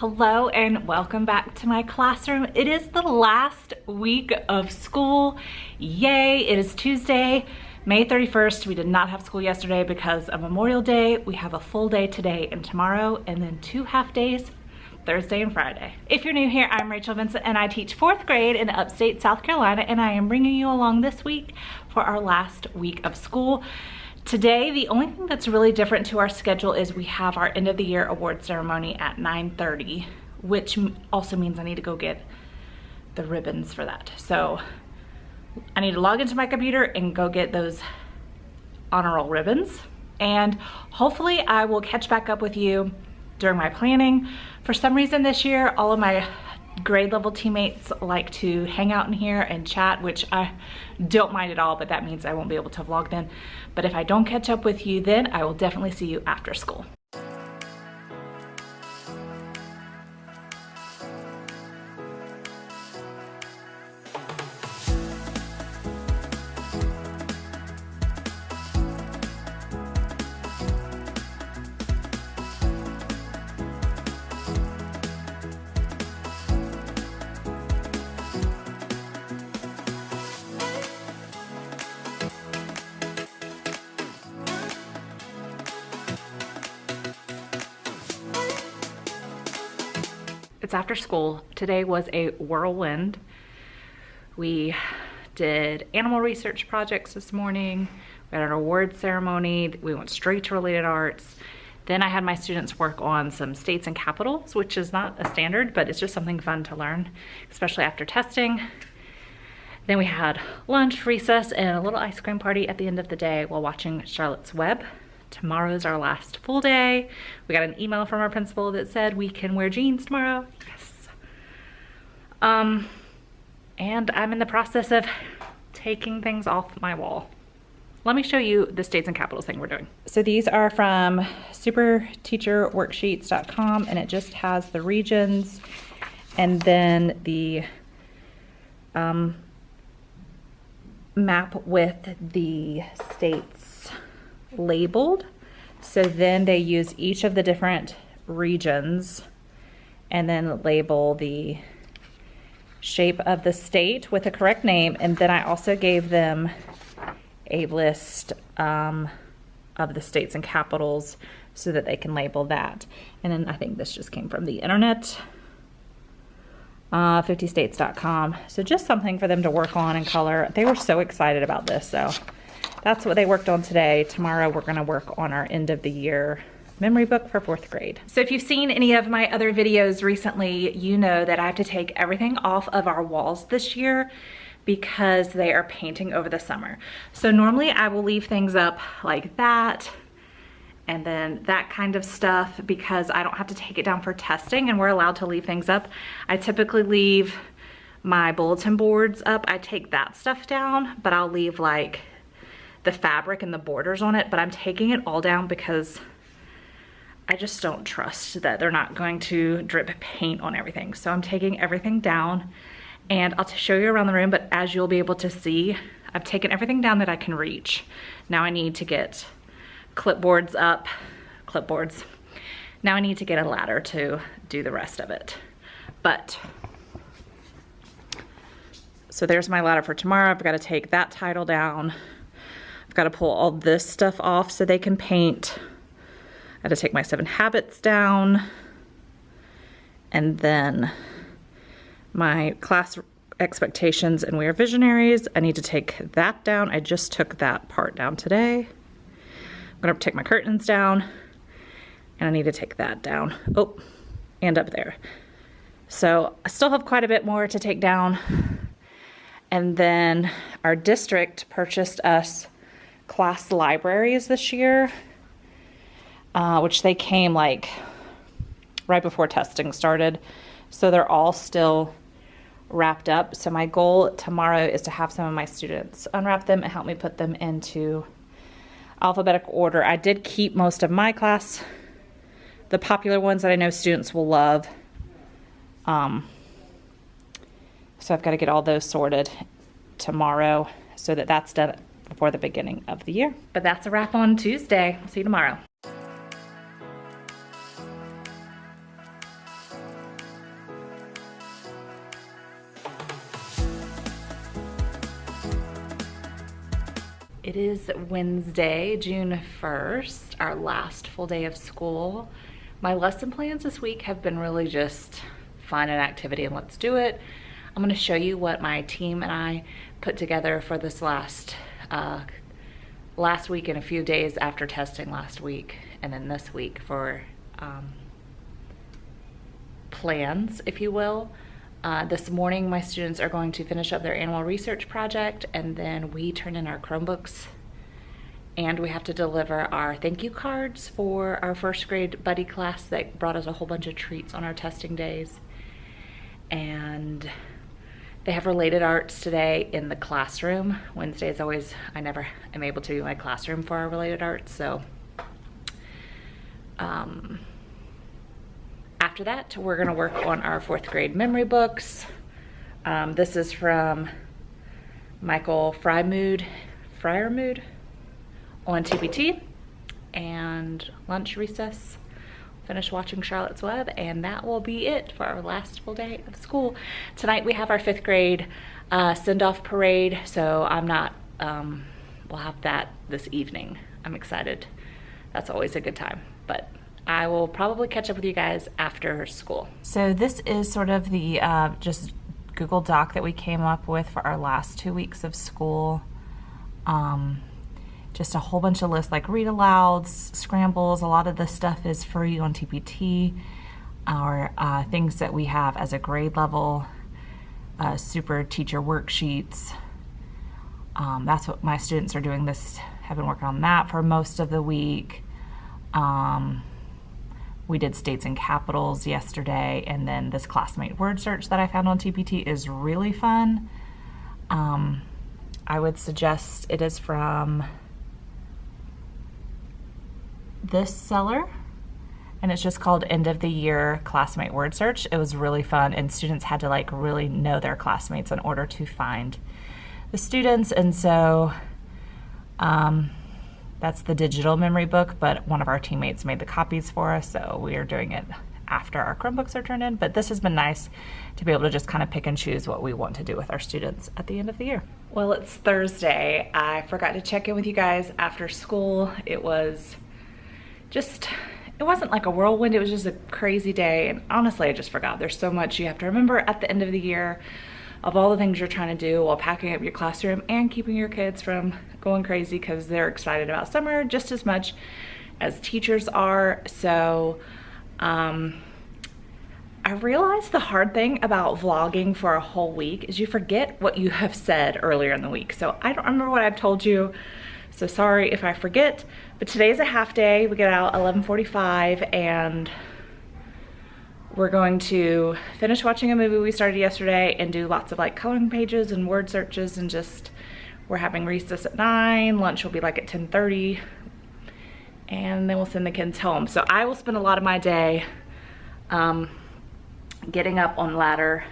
Hello and welcome back to my classroom. It is the last week of school. Yay, it is Tuesday, May 31st. We did not have school yesterday because of Memorial Day. We have a full day today and tomorrow, and then 2 half days, Thursday and Friday. If you're new here, I'm Rachel Vincent and I teach 4th grade in upstate South Carolina, and I am bringing you along this week for our last week of school. Today, the only thing that's really different to our schedule is we have our end of the year award ceremony at 9:30, which also means I need to go get the ribbons for that. So I need to log into my computer and go get those honor roll ribbons. And hopefully I will catch back up with you during my planning. For some reason this year, all of my grade level teammates like to hang out in here and chat, which I don't mind at all, but that means I won't be able to vlog then. But if I don't catch up with you then, I will definitely see you after school. It's after school. Today was a whirlwind. We did animal research projects this morning. We had an award ceremony. We went straight to related arts. Then I had my students work on some states and capitals, which is not a standard, but it's just something fun to learn, especially after testing. Then we had lunch, recess, and a little ice cream party at the end of the day while watching Charlotte's Web. Tomorrow is our last full day. We got an email from our principal that said we can wear jeans tomorrow. Yes. And I'm in the process of taking things off my wall. Let me show you the states and capitals thing we're doing. So these are from superteacherworksheets.com, and it just has the regions and then the map with the states labeled. So then they use each of the different regions and then label the shape of the state with the correct name. And then I also gave them a list of the states and capitals so that they can label that. And then I think this just came from the internet, 50states.com. So just something for them to work on and color. They were so excited about this, so that's what they worked on today. Tomorrow we're gonna work on our end of the year memory book for 4th grade. So if you've seen any of my other videos recently, you know that I have to take everything off of our walls this year because they are painting over the summer. So normally I will leave things up like that and then that kind of stuff because I don't have to take it down for testing and we're allowed to leave things up. I typically leave my bulletin boards up. I take that stuff down, but I'll leave like the fabric and the borders on it, but I'm taking it all down because I just don't trust that they're not going to drip paint on everything. So I'm taking everything down and I'll show you around the room, but as you'll be able to see, I've taken everything down that I can reach. Now I need to get clipboards up, clipboards. Now I need to get a ladder to do the rest of it. But, so there's my ladder for tomorrow. I've got to take that title down. I've got to pull all this stuff off so they can paint. I had to take my 7 habits down. And then my class expectations and we are visionaries. I need to take that down. I just took that part down today. I'm gonna take my curtains down and I need to take that down. Oh, and up there. So I still have quite a bit more to take down. And then our district purchased us class libraries this year, which they came like right before testing started. So they're all still wrapped up. So my goal tomorrow is to have some of my students unwrap them and help me put them into alphabetical order. I did keep most of my class, the popular ones that I know students will love. So I've got to get all those sorted tomorrow so that that's done before the beginning of the year. But that's a wrap on Tuesday. See you tomorrow. It is Wednesday, June 1st, our last full day of school. My lesson plans this week have been really just find an activity and let's do it. I'm gonna show you what my team and I put together for this last week and a few days after testing last week, and then this week for plans, if you will. This morning, my students are going to finish up their annual research project, and then we turn in our Chromebooks, and we have to deliver our thank you cards for our first grade buddy class that brought us a whole bunch of treats on our testing days. And they have related arts today in the classroom. Wednesday is always, I never am able to do my classroom for our related arts, so after that, we're gonna work on our 4th grade memory books. This is from Michael Fryermood on TPT, and lunch recess. Finish watching Charlotte's Web, and that will be it for our last full day of school. Tonight we have our 5th grade send-off parade, so we'll have that this evening. I'm excited. That's always a good time, but I will probably catch up with you guys after school. So this is sort of the just Google Doc that we came up with for our last 2 weeks of school. Just a whole bunch of lists like read alouds, scrambles. A lot of this stuff is free on TPT. Our things that we have as a grade level, super teacher worksheets. That's what my students are doing have been working on that for most of the week. We did states and capitals yesterday, and then this classmate word search that I found on TPT is really fun. I would suggest it is from this seller, and it's just called End of the Year Classmate Word Search. It was really fun, and students had to like really know their classmates in order to find the students, and so that's the digital memory book, but one of our teammates made the copies for us, so we are doing it after our Chromebooks are turned in. But this has been nice to be able to just kind of pick and choose what we want to do with our students at the end of the year. Well, it's Thursday. I forgot to check in with you guys after school. It wasn't like a whirlwind, it was just a crazy day, and honestly, I just forgot. There's so much you have to remember at the end of the year of all the things you're trying to do while packing up your classroom and keeping your kids from going crazy because they're excited about summer just as much as teachers are. So I realized the hard thing about vlogging for a whole week is you forget what you have said earlier in the week. So I don't remember what I've told you, so sorry if I forget, but today's a half day. We get out 11:45, and we're going to finish watching a movie we started yesterday and do lots of like coloring pages and word searches, and just, we're having recess at 9, lunch will be like at 10:30, and then we'll send the kids home. So I will spend a lot of my day getting up on ladder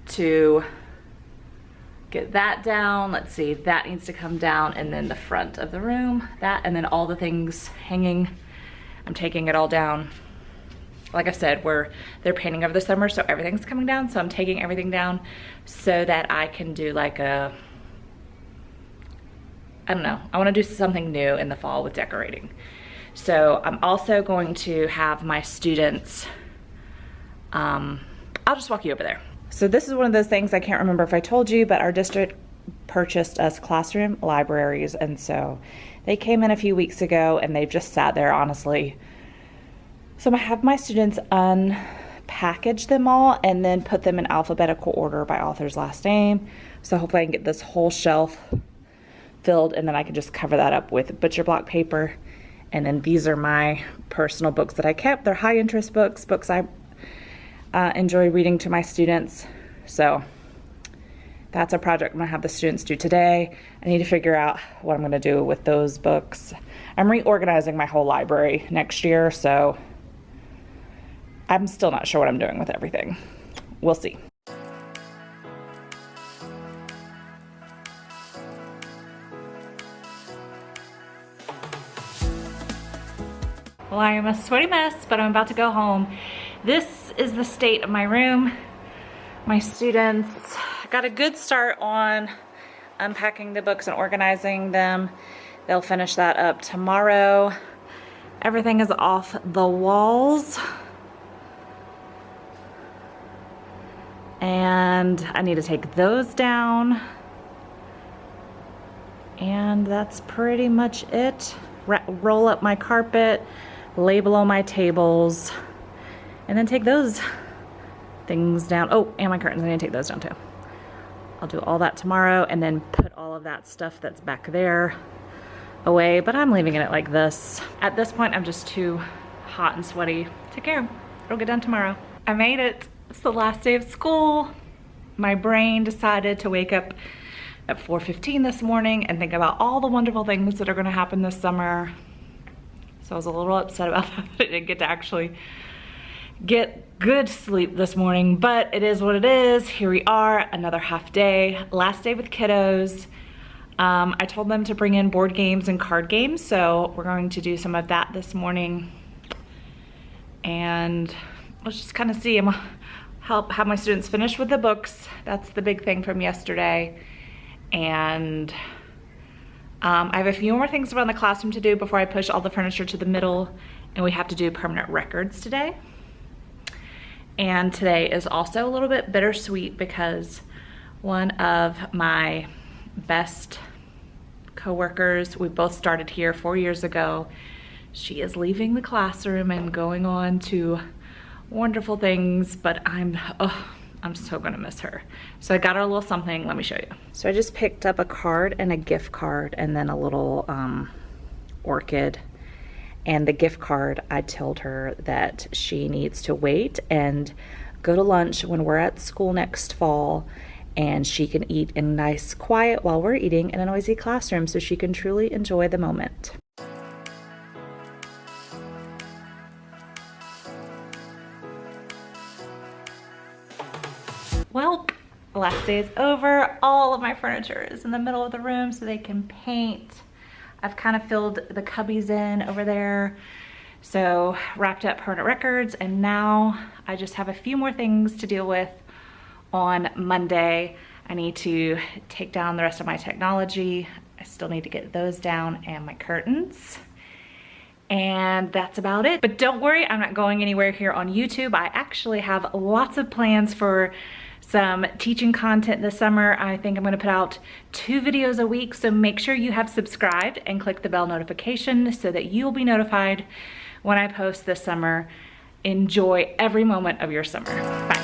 to get that down. Let's see, that needs to come down, and then the front of the room, that, and then all the things hanging, I'm taking it all down. Like I said, they're painting over the summer, so everything's coming down, so I'm taking everything down so that I can do like I don't know, I want to do something new in the fall with decorating. So I'm also going to have my students, I'll just walk you over there. So this is one of those things, I can't remember if I told you, but our district purchased us classroom libraries, and so they came in a few weeks ago and they've just sat there, honestly. So I have my students unpackage them all and then put them in alphabetical order by author's last name. So hopefully I can get this whole shelf filled, and then I can just cover that up with butcher block paper. And then these are my personal books that I kept. They're high interest books I enjoy reading to my students. So that's a project I'm gonna have the students do today. I need to figure out what I'm gonna do with those books. I'm reorganizing my whole library next year, so I'm still not sure what I'm doing with everything. We'll see. Well, I am a sweaty mess, but I'm about to go home. This is the state of my room. My students got a good start on unpacking the books and organizing them. They'll finish that up tomorrow. Everything is off the walls. And I need to take those down. And that's pretty much it. Roll up my carpet, label all my tables, and then take those things down. Oh, and my curtains, I need to take those down too. I'll do all that tomorrow and then put all of that stuff that's back there away, but I'm leaving it like this. At this point, I'm just too hot and sweaty to care. It'll get done tomorrow. I made it. It's the last day of school. My brain decided to wake up at 4:15 this morning and think about all the wonderful things that are gonna happen this summer. So I was a little upset about that. I didn't get to actually get good sleep this morning, but it is what it is. Here we are, another half day, last day with kiddos. I told them to bring in board games and card games, so we're going to do some of that this morning. And let's just kind of see. I'm gonna have my students finish with the books. That's the big thing from yesterday. And I have a few more things around the classroom to do before I push all the furniture to the middle, and we have to do permanent records today. And today is also a little bit bittersweet because one of my best coworkers, we both started here 4 years ago, she is leaving the classroom and going on to wonderful things, but I'm so gonna miss her. So I got her a little something, let me show you. So I just picked up a card and a gift card and then a little orchid. And the gift card, I told her that she needs to wait and go to lunch when we're at school next fall, and she can eat in nice quiet while we're eating in a noisy classroom so she can truly enjoy the moment. Well, the last day is over. All of my furniture is in the middle of the room so they can paint. I've kind of filled the cubbies in over there. So wrapped up permanent records, and now I just have a few more things to deal with on Monday. I need to take down the rest of my technology. I still need to get those down, and my curtains. And that's about it. But don't worry, I'm not going anywhere here on YouTube. I actually have lots of plans for some teaching content this summer. I think I'm gonna put out 2 videos a week, so make sure you have subscribed and click the bell notification so that you'll be notified when I post this summer. Enjoy every moment of your summer. Bye.